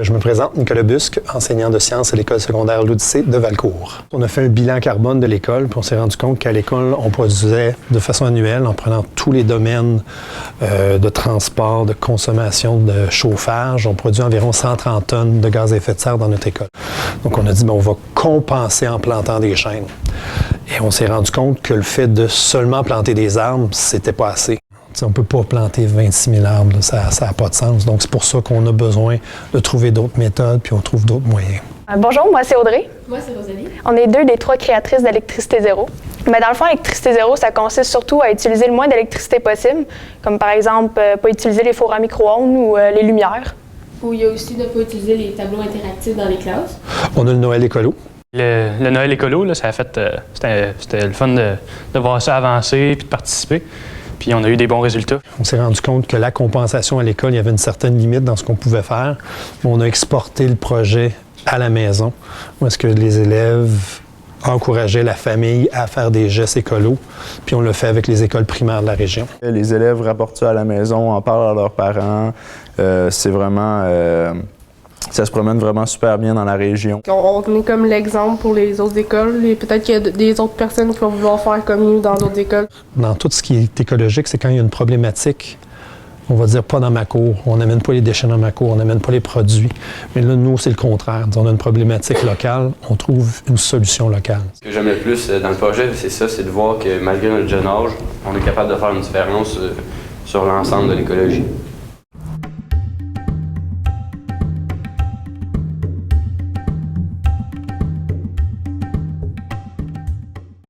Je me présente, Nicolas Busque, enseignant de sciences à l'école secondaire L'Odyssée de Valcourt. On a fait un bilan carbone de l'école, puis on s'est rendu compte qu'à l'école, on produisait de façon annuelle, en prenant tous les domaines de transport, de consommation, de chauffage, on produit environ 130 tonnes de gaz à effet de serre dans notre école. Donc on a dit, on va compenser en plantant des chênes. Et on s'est rendu compte que le fait de seulement planter des arbres, c'était pas assez. T'sais, on ne peut pas planter 26 000 arbres, ça n'a pas de sens. Donc, c'est pour ça qu'on a besoin de trouver d'autres méthodes, puis on trouve d'autres moyens. Bonjour, moi c'est Audrey. Moi c'est Rosalie. On est deux des trois créatrices d'Électricité Zéro. Mais dans le fond, Électricité Zéro, ça consiste surtout à utiliser le moins d'électricité possible, comme par exemple, pas utiliser les fours à micro-ondes ou les lumières. Ou il y a aussi de ne pas utiliser les tableaux interactifs dans les classes. On a le Noël écolo. Le Noël écolo, là, ça a fait, c'était le fun de voir ça avancer et de participer. Puis on a eu des bons résultats. On s'est rendu compte que la compensation à l'école, il y avait une certaine limite dans ce qu'on pouvait faire. On a exporté le projet à la maison, où est-ce que les élèves encourageaient la famille à faire des gestes écolos. Puis on l'a fait avec les écoles primaires de la région. Les élèves rapportent ça à la maison, en parlent à leurs parents. C'est vraiment... ça se promène vraiment super bien dans la région. On est comme l'exemple pour les autres écoles et peut-être qu'il y a des autres personnes qui vont vouloir faire comme nous dans d'autres écoles. Dans tout ce qui est écologique, c'est quand il y a une problématique, on va dire pas dans ma cour, on n'amène pas les déchets dans ma cour, on n'amène pas les produits. Mais là, nous, c'est le contraire. On a une problématique locale, on trouve une solution locale. Ce que j'aime le plus dans le projet, c'est ça, c'est de voir que malgré notre jeune âge, on est capable de faire une différence sur l'ensemble de l'écologie.